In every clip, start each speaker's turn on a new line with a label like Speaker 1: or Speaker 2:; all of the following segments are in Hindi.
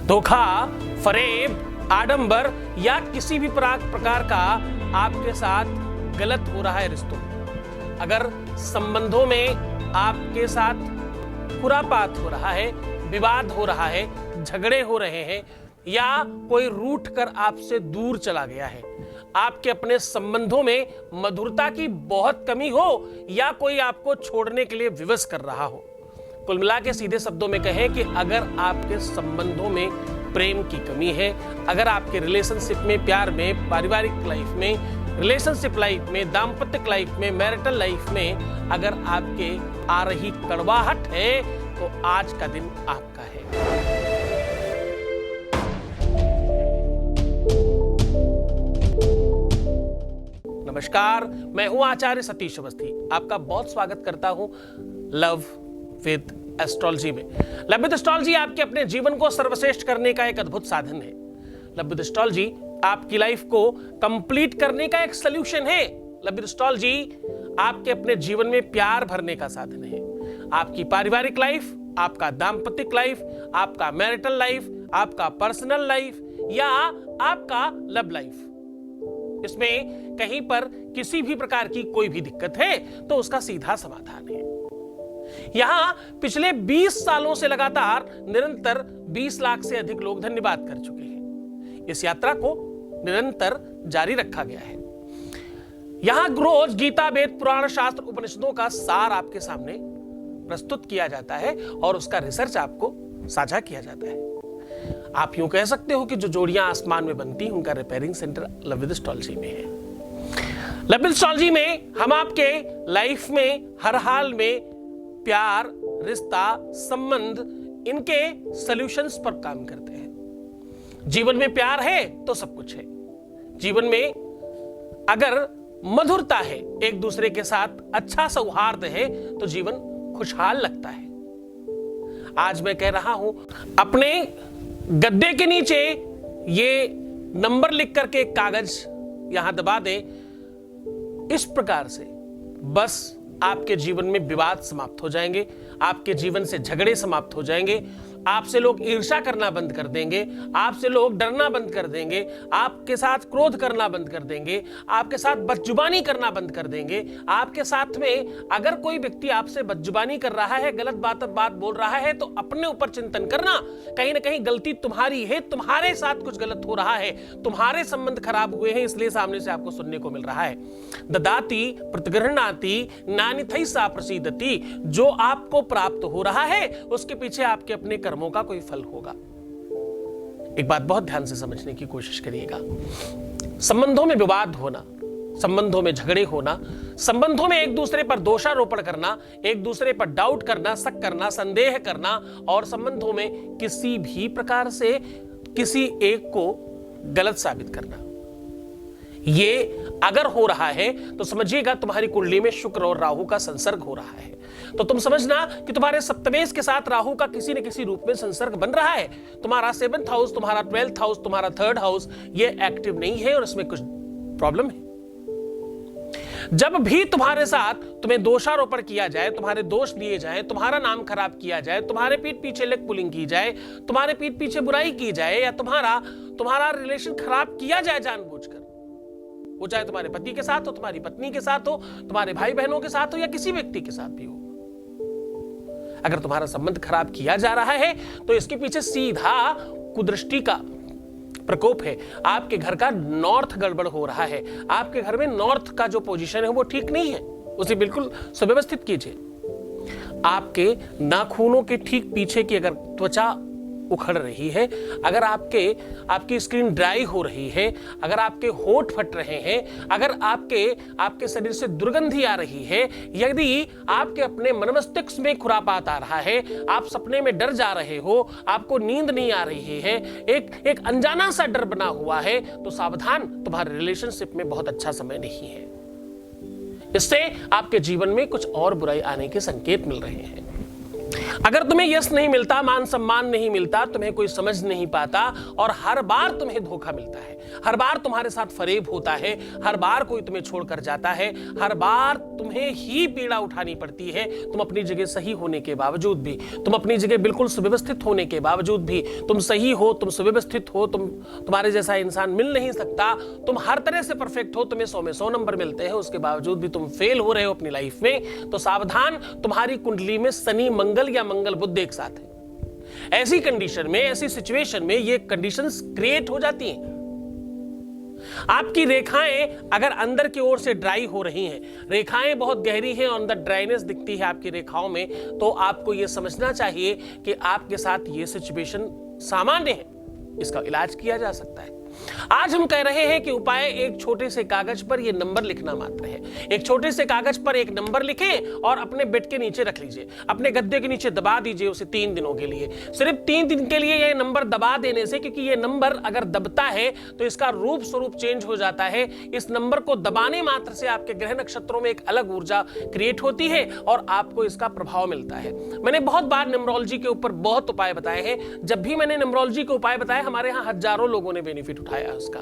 Speaker 1: धोखा, फरेब, आडंबर या किसी भी प्रकार का आपके साथ गलत हो रहा है रिश्तों में, अगर संबंधों में आपके साथ खुरापात हो रहा है, विवाद हो रहा है, झगड़े हो रहे हैं या कोई रूठ कर आपसे दूर चला गया है, आपके अपने संबंधों में मधुरता की बहुत कमी हो या कोई आपको छोड़ने के लिए विवश कर रहा हो, कुल मिला के सीधे शब्दों में कहें कि अगर आपके संबंधों में प्रेम की कमी है, अगर आपके रिलेशनशिप में, प्यार में, पारिवारिक लाइफ में, रिलेशनशिप लाइफ में, दाम्पत्य लाइफ में, मैरिटल लाइफ में अगर आपके आ रही कड़वाहट है तो आज का दिन आपका है। नमस्कार, मैं हूं आचार्य सतीश अवस्थी, आपका बहुत स्वागत करता हूं लव विद एस्ट्रोलॉजी में। लव विद एस्ट्रोलॉजी आपके अपने जीवन को सर्वश्रेष्ठ करने का एक अद्भुत साधन है। लव विद एस्ट्रोलॉजी आपकी लाइफ को कंप्लीट करने का एक सॉल्यूशन है। लव विद एस्ट्रोलॉजी आपके अपने जीवन में प्यार भरने का साधन है। आपकी पारिवारिक लाइफ, आपका दाम्पत्य लाइफ, आपका मैरिटल लाइफ, आपका पर्सनल लाइफ या आपका लव लाइफ, इसमें कहीं पर किसी भी प्रकार की कोई भी दिक्कत है तो उसका सीधा समाधान है। यहां पिछले 20 सालों से लगातार निरंतर 20 लाख से अधिक लोग धन्यवाद कर चुके हैं। इस यात्रा को निरंतर जारी रखा गया है। यहां रोज गीता, वेद, पुराण, शास्त्र, उपनिषदों का सार आपके सामने प्रस्तुत किया जाता है और उसका रिसर्च आपको साझा किया जाता है। आप यूं कह सकते हो कि जो जोड़ियां आसमान में बनती हैं उनका repairing centre love with astrology में है। लव विद एस्ट्रोलॉजी में हम आपके लाइफ में हर हाल में प्यार, रिश्ता, संबंध, इनके सॉल्यूशंस पर काम करते हैं। जीवन में प्यार है तो सब कुछ है। जीवन में अगर मधुरता है, एक दूसरे के साथ अच्छा सौहार्द है तो जीवन खुशहाल लगता है। आज मैं कह रहा हूं, अपने गद्दे के नीचे ये नंबर लिख करके एक कागज यहां दबा दें। इस प्रकार से बस आपके जीवन में विवाद समाप्त हो जाएंगे, आपके जीवन से झगड़े समाप्त हो जाएंगे, आपसे लोग ईर्ष्या करना बंद कर देंगे, आपसे लोग डरना बंद कर देंगे, आपके साथ क्रोध करना बंद कर देंगे, आपके साथ बदजुबानी करना बंद कर देंगे। आपके साथ में अगर कोई व्यक्ति आपसे बदजुबानी कर रहा है, गलत बात बोल रहा है तो अपने ऊपर चिंतन करना, कहीं ना कहीं गलती तुम्हारी है, तुम्हारे साथ कुछ गलत हो रहा है, तुम्हारे संबंध खराब हुए हैं, इसलिए सामने से आपको सुनने को मिल रहा है। ददाति प्रतिगृह्णाति नान्यथैसा प्रसीदति, जो आपको प्राप्त हो रहा है उसके पीछे आपके अपने कर्मों का कोई फल होगा। एक बात बहुत ध्यान से समझने की कोशिश करिएगा। संबंधों में विवाद होना, संबंधों में झगड़े होना, संबंधों में एक दूसरे पर दोषारोपण करना, एक दूसरे पर डाउट करना, शक करना, संदेह करना और संबंधों में किसी भी प्रकार से किसी एक को गलत साबित करना, ये अगर हो रहा है तो समझिएगा तुम्हारी कुंडली में शुक्र और राहु का संसर्ग हो रहा है। तो तुम समझना कि तुम्हारे सप्तमेश के साथ राहु का किसी न किसी रूप में संसर्ग बन रहा है। तुम्हारा 7th हाउस, तुम्हारा 12th हाउस, तुम्हारा 3rd हाउस ये एक्टिव नहीं है और इसमें कुछ प्रॉब्लम है। जब भी तुम्हारे साथ तुम्हें दोषारोपण किया जाए, तुम्हारे दोष दिए जाए, तुम्हारा नाम खराब किया जाए, तुम्हारे पीठ पीछे लेग पुलिंग की जाए, तुम्हारे पीठ पीछे बुराई की जाए या तुम्हारा रिलेशन खराब किया जाए जानबूझकर, वो चाहे तुम्हारे पति के साथ हो, तुम्हारी पत्नी के साथ हो, तुम्हारे भाई बहनों के साथ हो या किसी व्यक्ति के साथ भी हो, अगर तुम्हारा संबंध खराब किया जा रहा है तो इसके पीछे सीधा कुदृष्टि का प्रकोप है। आपके घर का नॉर्थ गड़बड़ हो रहा है। आपके घर में नॉर्थ का जो पोजीशन है वो ठीक नहीं है, उसे बिल्कुल सुव्यवस्थित कीजिए। आपके नाखूनों के ठीक पीछे की अगर त्वचा उखड़ रही है, अगर आपकी स्किन ड्राई हो रही है, अगर आपके होंठ फट रहे हैं, अगर आपके शरीर से दुर्गंधी आ रही है, यदि आपके अपने मन मस्तिष्क में खुरापात आ रहा है, आप सपने में डर जा रहे हो, आपको नींद नहीं आ रही है, एक अनजाना सा डर बना हुआ है, तो सावधान, तुम्हारे रिलेशनशिप में बहुत अच्छा समय नहीं है। इससे आपके जीवन में कुछ और बुराई आने के संकेत मिल रहे हैं। अगर तुम्हें यश नहीं मिलता, मान सम्मान नहीं मिलता, तुम्हें कोई समझ नहीं पाता और हर बार तुम्हें धोखा मिलता है, हर बार तुम्हारे साथ फरेब होता है, हर बार कोई तुम्हें छोड़कर जाता है, हर बार तुम्हें ही पीड़ा उठानी पड़ती है, तुम अपनी जगह सही होने के बावजूद भी, तुम अपनी जगह बिल्कुल सुव्यवस्थित होने के बावजूद भी, तुम सही हो, तुम सुव्यवस्थित हो, तुम्हारे जैसा इंसान मिल नहीं सकता, तुम हर तरह से परफेक्ट हो, तुम्हें 100 में 100 नंबर मिलते हैं, उसके बावजूद भी तुम फेल हो रहे हो अपनी लाइफ में, तो सावधान, तुम्हारी कुंडली में शनि मंगल या मंगल बुध एक साथ है। ऐसी कंडीशन में, ऐसी सिचुएशन में ये कंडीशंस क्रिएट हो जाती हैं। आपकी रेखाएं अगर अंदर की ओर से ड्राई हो रही हैं, रेखाएं बहुत गहरी हैं और अंदर ड्राइनेस दिखती है आपकी रेखाओं में, तो आपको यह समझना चाहिए कि आपके साथ ये सिचुएशन सामान्य है, इसका इलाज किया जा सकता है। आज हम कह रहे हैं कि उपाय एक छोटे से कागज पर यह नंबर लिखना मात्र है। एक छोटे से कागज पर एक नंबर लिखें और अपने बेड के नीचे रख लीजिए, अपने गद्दे के नीचे दबा दीजिए उसे 3 दिनों के लिए। सिर्फ 3 दिन के लिए यह नंबर दबा देने से, क्योंकि यह नंबर अगर दबता है तो इसका रूप स्वरूप चेंज हो जाता है। इस नंबर को दबाने मात्र से आपके ग्रह नक्षत्रों में एक अलग ऊर्जा क्रिएट होती है और आपको इसका प्रभाव मिलता है। मैंने बहुत बार न्यूमरोलॉजी के ऊपर बहुत उपाय बताए हैं। जब भी मैंने न्यूमरोलॉजी के उपाय बताए, हमारे यहां हजारों लोगों ने बेनिफिट उठाया उसका,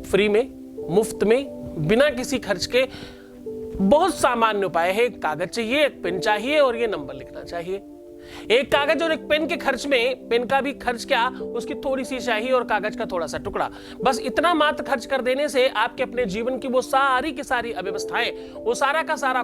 Speaker 1: फ्री में, मुफ्त में, बिना किसी खर्च के। बहुत सामान्य उपाय है। एक कागज चाहिए, एक पेन चाहिए और ये नंबर लिखना चाहिए। एक कागज और एक पेन के खर्च में, पेन का भी खर्च क्या, उसकी थोड़ी सी स्याही और कागज का थोड़ा सा टुकड़ा, बस इतना मात्र खर्च कर देने से आपके अपने जीवन की वो सारी की सारी अव्यवस्थाएं, वो सारा का सारा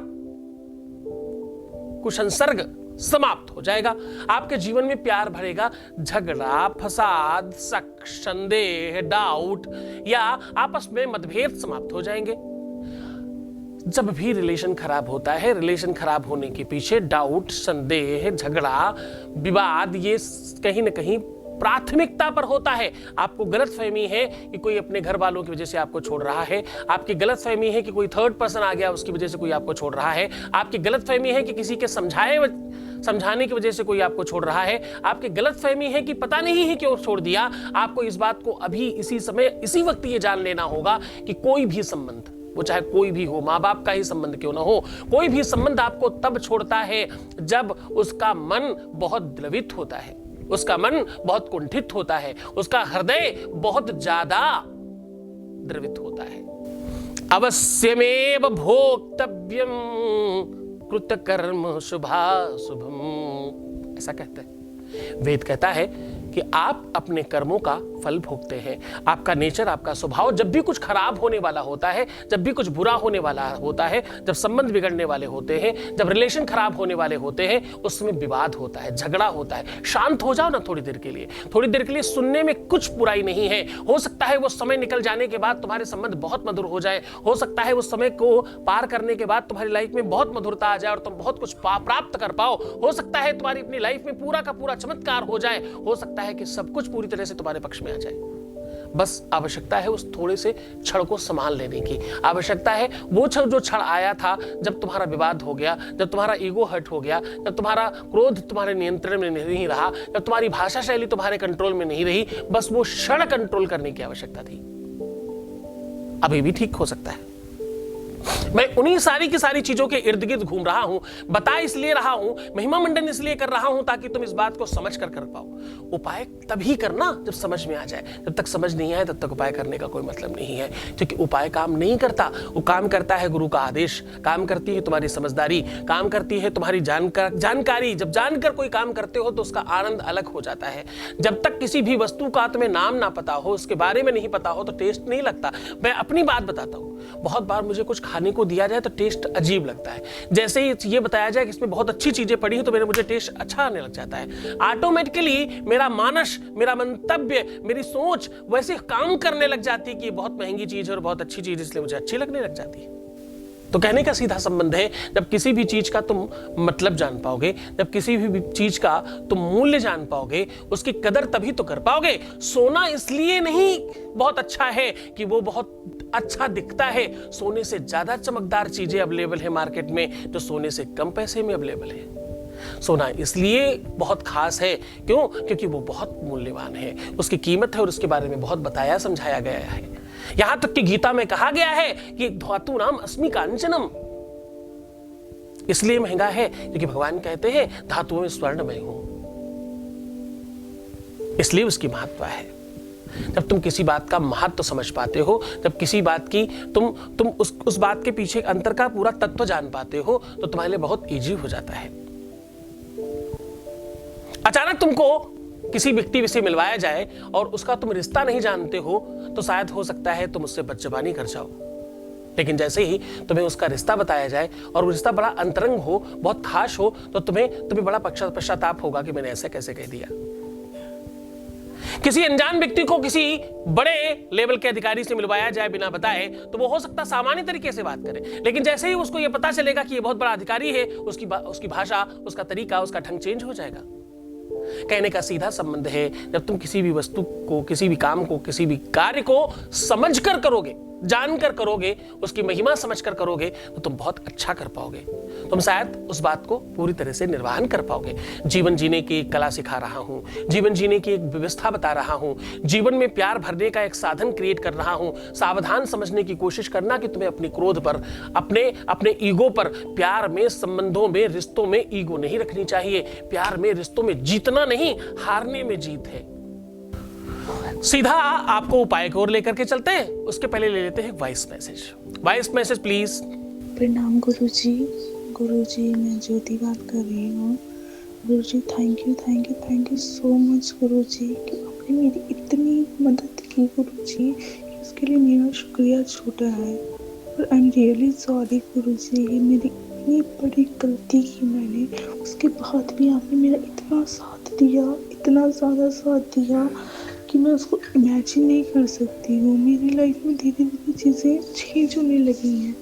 Speaker 1: कुसंसर्ग समाप्त हो जाएगा। आपके जीवन में प्यार भरेगा, झगड़ा, फसाद, शक, संदेह, डाउट या आपस में मतभेद समाप्त हो जाएंगे। जब भी रिलेशन खराब होता है, रिलेशन खराब होने के पीछे डाउट, संदेह, झगड़ा, विवाद, ये कहीं ना कहीं प्राथमिकता पर होता है। आपको गलतफहमी है कि कोई अपने घर वालों की वजह से आपको छोड़ रहा है, आपकी गलतफहमी है कि कोई थर्ड पर्सन आ गया उसकी वजह से कोई आपको छोड़ रहा है, आपकी गलतफहमी है कि किसी के समझाने की वजह से कोई आपको छोड़ रहा है, आपकी गलतफहमी है कि पता नहीं है क्यों छोड़ दिया। आपको इस बात को अभी इसी समय, इसी वक्त ये जान लेना होगा कि कोई भी संबंध, वो चाहे कोई भी हो, माँ बाप का ही संबंध क्यों ना हो, कोई भी संबंध आपको तब छोड़ता है जब उसका मन बहुत द्रवित होता है, उसका मन बहुत कुंठित होता है, उसका हृदय बहुत ज्यादा द्रवित होता है। अवश्यमेव भोक्तव्यम कृतकर्म शुभाशुभम, ऐसा कहते हैं वेद। कहता है कि आप अपने कर्मों का फल भोगते हैं। आपका नेचर, आपका स्वभाव, जब भी कुछ खराब होने वाला होता है, जब भी कुछ बुरा होने वाला होता है, जब संबंध बिगड़ने वाले होते हैं, जब रिलेशन खराब होने वाले होते हैं, उस समय विवाद होता है, झगड़ा होता है। शांत हो जाओ ना थोड़ी देर के लिए, थोड़ी देर के लिए। सुनने में कुछ बुराई नहीं है। हो सकता है वो समय निकल जाने के बाद तुम्हारे संबंध बहुत मधुर हो जाए, हो सकता है उस समय को पार करने के बाद तुम्हारी लाइफ में बहुत मधुरता आ जाए और तुम बहुत कुछ प्राप्त कर पाओ। हो सकता है तुम्हारी अपनी लाइफ में पूरा का पूरा चमत्कार हो जाए, हो सकता है कि सब कुछ पूरी तरह से तुम्हारे पक्ष में आ जाए। बस आवश्यकता है उस थोड़े से क्षण को संभाल लेने की। आवश्यकता है वो क्षण, जो क्षण आया था जब तुम्हारा विवाद हो गया, जब तुम्हारा ईगो हर्ट हो गया, जब तुम्हारा क्रोध तुम्हारे नियंत्रण में नहीं रहा, जब तुम्हारी भाषा शैली तुम्हारे कंट्रोल में नहीं रही, बस वो क्षण कंट्रोल करने की आवश्यकता थी। अभी भी ठीक हो सकता है। मैं उन्हीं सारी की सारी चीजों के इर्द गिर्द घूम रहा हूं, बता इसलिए रहा हूं, महिमा मंडन इसलिए कर रहा हूं ताकि तुम इस बात को समझ कर पाओ। उपाय तभी करना जब समझ में आ जाए। जब तक समझ नहीं आए तब तक उपाय करने का कोई मतलब नहीं है, क्योंकि उपाय काम नहीं करता। वो काम करता है गुरु का आदेश, काम करती है तुम्हारी समझदारी, काम करती है तुम्हारी जानकारी। जब जानकर कोई काम करते हो तो उसका आनंद अलग हो जाता है। जब तक किसी भी वस्तु का तुम्हें नाम ना पता हो, उसके बारे में नहीं पता हो, तो टेस्ट नहीं लगता। मैं अपनी बात बताता हूं, बहुत बार मुझे कुछ खाने को दिया जाए तो टेस्ट अजीब लगता है। जैसे ही ये बताया जाए कि इसमें बहुत अच्छी चीजें पड़ी हैं तो मुझे टेस्ट अच्छा आने लग जाता है। ऑटोमेटिकली मेरा मानस, मेरा मंतव्य, मेरी सोच वैसे काम करने लग जाती है कि ये बहुत महंगी चीज है और बहुत अच्छी चीज, इसलिए मुझे अच्छी लगने लग जाती है। तो कहने का सीधा संबंध है, जब किसी भी चीज का तुम मतलब जान पाओगे, जब किसी भी चीज का तुम मूल्य जान पाओगे, उसकी कदर तभी तो कर पाओगे। सोना इसलिए नहीं बहुत अच्छा है कि वो बहुत अच्छा दिखता है, सोने से ज्यादा चमकदार चीजें अवेलेबल है मार्केट में जो सोने से कम पैसे में अवेलेबल है। सोना इसलिए बहुत खास है, क्यों? क्योंकि वो बहुत मूल्यवान है, उसकी कीमत है और उसके बारे में बहुत बताया समझाया गया है। यहां तक कि गीता में कहा गया है कि धातु नाम अस्मि कांचनम, इसलिए महंगा है क्योंकि भगवान कहते हैं धातुओं में स्वर्ण मैं हूं, इसलिए उसकी महत्व है। जब तुम किसी बात का महत्व समझ पाते हो, जब किसी बात की तुम उस बात के पीछे अंतर का पूरा तत्व जान पाते हो, तो तुम्हारे लिए बहुत इजी हो जाता है। अचानक तुमको किसी व्यक्ति से मिलवाया जाए और उसका तुम रिश्ता नहीं जानते हो, तो शायद हो सकता है तुम उससे बदजुबानी कर जाओ। लेकिन जैसे ही तुम्हें उसका रिश्ता बताया जाए और वो रिश्ता बड़ा अंतरंग हो, बहुत खास हो, तो तुम्हें बड़ा पश्चाताप होगा कि मैंने ऐसे कैसे कह दिया। किसी अनजान व्यक्ति को किसी बड़े लेवल के अधिकारी से मिलवाया जाए बिना बताए, तो वो हो सकता सामान्य तरीके से बात करे, लेकिन जैसे ही उसको ये पता चलेगा कि ये बहुत बड़ा अधिकारी है, उसकी भाषा, उसका तरीका, उसका ढंग चेंज हो जाएगा। कहने का सीधा संबंध है, जब तुम किसी भी वस्तु को, किसी भी काम को, किसी भी कार्य को समझकर करोगे, जानकर करोगे, उसकी महिमा समझकर करोगे, तो तुम बहुत अच्छा कर पाओगे। तुम शायद उस बात को पूरी तरह से निर्वहन कर पाओगे। जीवन जीने की एक कला सिखा रहा हूं, जीवन जीने की एक व्यवस्था बता रहा हूं, जीवन में प्यार भरने का एक साधन क्रिएट कर रहा हूं। सावधान समझने की कोशिश करना कि तुम्हें अपने क्रोध पर, अपने ईगो पर, प्यार में, संबंधों में, रिश्तों में ईगो नहीं रखनी चाहिए। प्यार में, रिश्तों में जीतना नहीं, हारने में जीत है। सीधा आपको उपाय की ओर लेकर के चलते हैं, उसके पहले ले लेते हैं voice message. Voice message please.
Speaker 2: प्रणाम गुरुजी। गुरुजी, मैं ज्योति बात कर रही हूँ। गुरुजी, थैंक यू सो मच गुरुजी कि आपने मेरी इतनी मदद की गुरुजी, उसके लिए मेरा शुक्रिया छोटा है। और आई एम रियली सॉरी गुरुजी, ये मेरी इतनी बड़ी गलती की मैंने, उसके बाद भी आपने मेरा इतना साथ दिया, इतना ज़्यादा साथ दिया कि मैं उसको इमेजिन नहीं कर सकती हूँ। मेरी लाइफ में धीरे धीरे चीज़ें चेंज होने लगी हैं,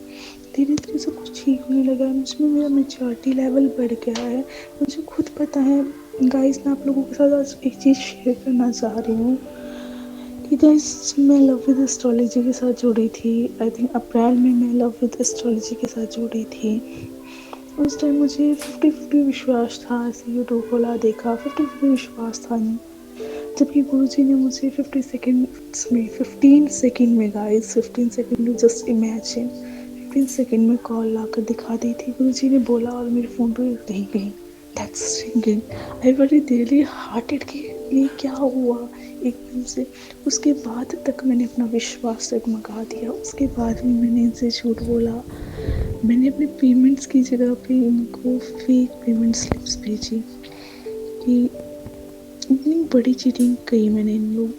Speaker 2: धीरे धीरे सब कुछ ठीक होने लगा है। मुझमें मेरा मैच्योरिटी लेवल बढ़ गया है, मुझे खुद पता है। गाइस, मैं आप लोगों के साथ आज एक चीज़ शेयर करना चाह रही हूँ कि गाइस, मैं लव विद एस्ट्रोलॉजी के साथ जुड़ी थी। आई थिंक अप्रैल में मैं लव विद एस्ट्रोलॉजी के साथ जुड़ी थी। उस टाइम मुझे 50-50 विश्वास था, ऐसे यूट्यूब खोला, देखा, 50-50 विश्वास था नहीं। जबकि गुरुजी ने मुझे 15 सेकंड में गाइस, 15 सेकंड में, जस्ट इमेजिन, 15 सेकंड में कॉल लाकर दिखा दी थी। गुरुजी ने बोला और मेरे फ़ोन पे रह गई, that's singing. I very really hearted कि ये क्या हुआ एकदम से। उसके बाद तक मैंने अपना विश्वास डगमगा दिया। उसके बाद भी मैंने इनसे झूठ बोला। मैंने अपने पेमेंट्स की जगह पे इनको फेक पेमेंट स्लिप्स भेजी कि इतनी बड़ी चीटिंग कही मैंने इन लोग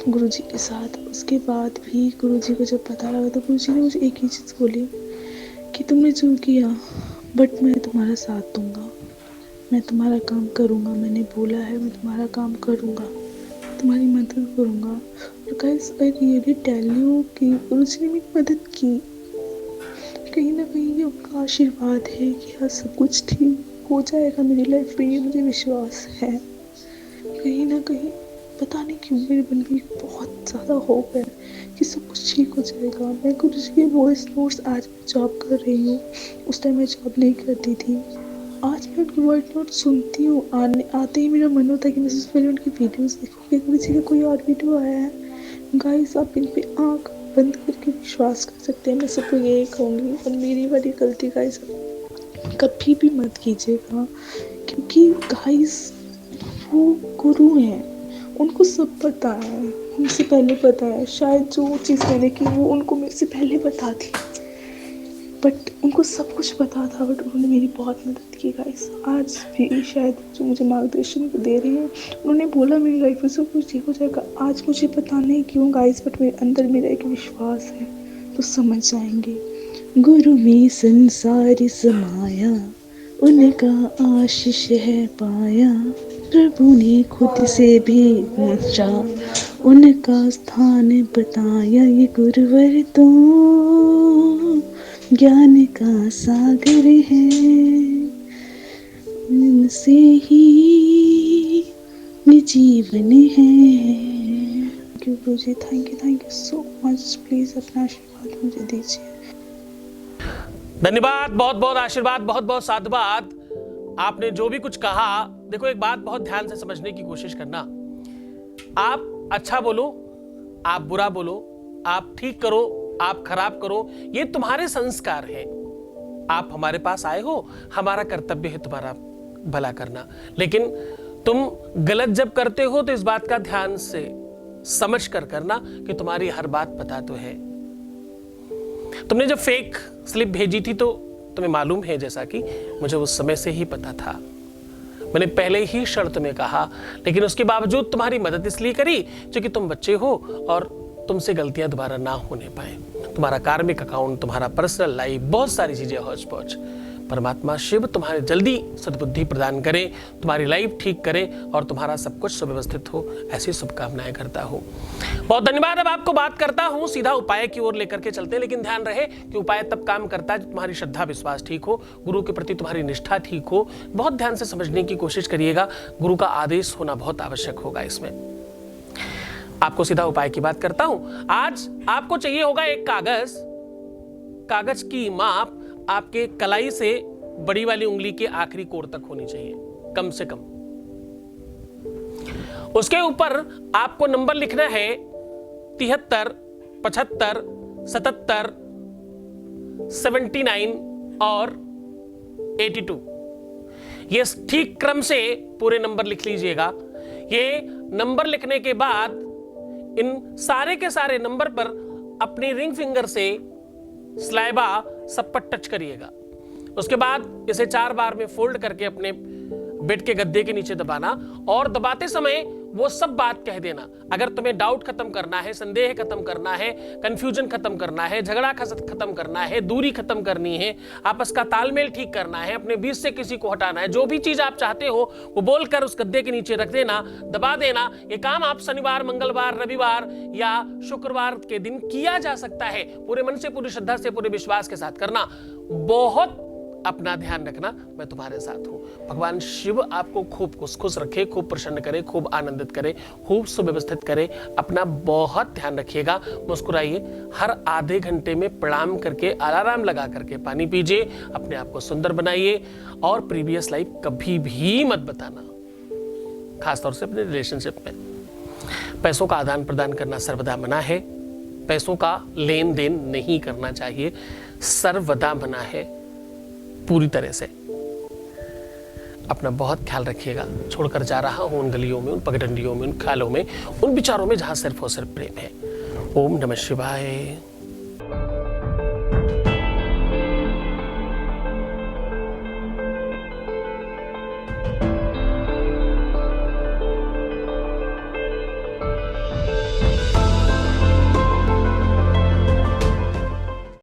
Speaker 2: गुरुजी के साथ। उसके बाद भी गुरुजी को जब पता लगा तो गुरुजी ने मुझे एक ही चीज़ बोली कि तुमने जो किया, बट मैं तुम्हारा साथ दूंगा, मैं तुम्हारा काम करूंगा। मैंने बोला है मैं तुम्हारा काम करूंगा, तुम्हारी मदद करूंगा। और guys, I really tell you कि गुरुजी ने मेरी मदद की। कहीं ना कहीं ये उनका आशीर्वाद है कि हाँ, सब कुछ ठीक हो जाएगा मेरी लाइफ में, ये मुझे विश्वास है। कहीं ना कहीं पता नहीं क्यों मेरे मन में बहुत ज़्यादा होप है कि सब कुछ ठीक हो जाएगा। मैं गुरुजी के वॉइस नोट्स, आज मैं जॉब कर रही हूँ, उस टाइम मैं जॉब नहीं करती थी। आज मैं उनकी वॉइस नोट सुनती हूँ, आते ही मेरा मन होता है कि मैं सबसे पहले उनकी वीडियोस देखूँगी। गुरुजी का कोई और वीडियो आया है गाइस, आप इन पे आँख बंद करके विश्वास कर सकते हैं। मैं सबको यही कहूँगी, और मेरी बड़ी गलती गाइस कभी भी मत कीजिएगा, क्योंकि गाइस वो गुरु हैं, उनको सब पता है, मुझसे पहले पता है। शायद जो चीज़ मैंने की वो उनको मेरे से पहले पता थी, बट उनको सब कुछ पता था, बट उन्होंने मेरी बहुत मदद की गाइस। आज भी शायद जो मुझे मार्गदर्शन दे रही हैं, उन्होंने बोला मेरी लाइफ में सब कुछ ठीक हो जाएगा। आज मुझे पता नहीं क्यों गाइस, बट मेरे अंदर मेरा एक विश्वास है, तो समझ जाएंगे। गुरु में संसार समाया, उनका आशीष है पाया, प्रभु ने खुद से भी ऊंचा उनका स्थान बताया। ये गुरुवर तो ज्ञान का सागर है, इनसे ही जीवन है। Guruji, thank you so much. Please अपना आशीर्वाद मुझे दीजिए।
Speaker 1: धन्यवाद, बहुत बहुत आशीर्वाद, बहुत बहुत साधुवाद। आपने जो भी कुछ कहा, देखो एक बात बहुत ध्यान से समझने की कोशिश करना। आप अच्छा बोलो, आप बुरा बोलो, आप ठीक करो, आप खराब करो, ये तुम्हारे संस्कार हैं। आप हमारे पास आए हो, हमारा कर्तव्य है तुम्हारा भला करना, लेकिन तुम गलत जब करते हो तो इस बात का ध्यान से समझ कर करना कि तुम्हारी हर बात पता तो है। तुमने जब फेक स्लिप भेजी थी तो तुम्हें मालूम है, जैसा कि मुझे उस समय से ही पता था, मैंने पहले ही शर्त में कहा, लेकिन उसके बावजूद तुम्हारी मदद इसलिए करी क्योंकि तुम बच्चे हो और तुमसे गलतियां दोबारा ना होने पाए। तुम्हारा कार्मिक अकाउंट, तुम्हारा पर्सनल लाइफ, बहुत सारी चीजें हौच पौच। परमात्मा शिव तुम्हारे जल्दी सद्बुद्धि प्रदान करे, तुम्हारी लाइफ ठीक करे और तुम्हारा सब कुछ सुव्यवस्थित हो, ऐसी शुभकामनाएं करता हूं। बहुत धन्यवाद। अब आपको बात करता हूं सीधा उपाय की ओर लेकर के चलते हैं, लेकिन ध्यान रहे कि उपाय तब काम करता है जब तुम्हारी श्रद्धा विश्वास ठीक हो, गुरु के प्रति तुम्हारी निष्ठा ठीक हो। बहुत ध्यान से समझने की कोशिश करिएगा, गुरु का आदेश होना बहुत आवश्यक होगा इसमें। आपको सीधा उपाय की बात करता हूं। आज आपको चाहिए होगा एक कागज की माप आपके कलाई से बड़ी वाली उंगली के आखिरी कोर तक होनी चाहिए, कम से कम। उसके ऊपर आपको नंबर लिखना है 73, 75, 77, 79 और 82। ये ठीक क्रम से पूरे नंबर लिख लीजिएगा। ये नंबर लिखने के बाद इन सारे के सारे नंबर पर अपनी रिंग फिंगर से स्लाइबा सब पर टच करिएगा। उसके बाद इसे 4 बार में फोल्ड करके अपने बेड के गद्दे के नीचे दबाना और दबाते समय वो सब बात कह देना। अगर तुम्हें डाउट खत्म करना है, संदेह खत्म करना है, कंफ्यूजन खत्म करना है, झगड़ा खत्म करना है, दूरी खत्म करनी है, आपस का तालमेल ठीक करना है, अपने बीच से किसी को हटाना है, जो भी चीज आप चाहते हो वो बोलकर उस गद्दे के नीचे रख देना, दबा देना। ये काम आप शनिवार, मंगलवार, रविवार या शुक्रवार के दिन किया जा सकता है। पूरे मन से, पूरी श्रद्धा से, पूरे विश्वास के साथ करना। बहुत अपना ध्यान रखना, मैं तुम्हारे साथ हूं। भगवान शिव आपको खूब खुश रखे, खूब प्रसन्न करे, खूब आनंदित करे, खूब सुव्यवस्थित करे। अपना बहुत ध्यान रखिएगा। मुस्कुराइए। हर आधे घंटे में प्रणाम करके, अलार्म लगा करके पानी पीजिए। अपने आप को सुंदर बनाइए और प्रीवियस लाइफ कभी भी मत बताना, खासतौर से अपने रिलेशनशिप में। पैसों का आदान प्रदान करना सर्वदा मना है। पैसों का लेन देन नहीं करना चाहिए, सर्वदा मना है पूरी तरह से। अपना बहुत ख्याल रखिएगा। छोड़कर जा रहा हूं उन गलियों में, उन पगडंडियों में, उन ख्यालों में, उन विचारों में जहां सिर्फ और सिर्फ प्रेम है। ओम नमः शिवाय।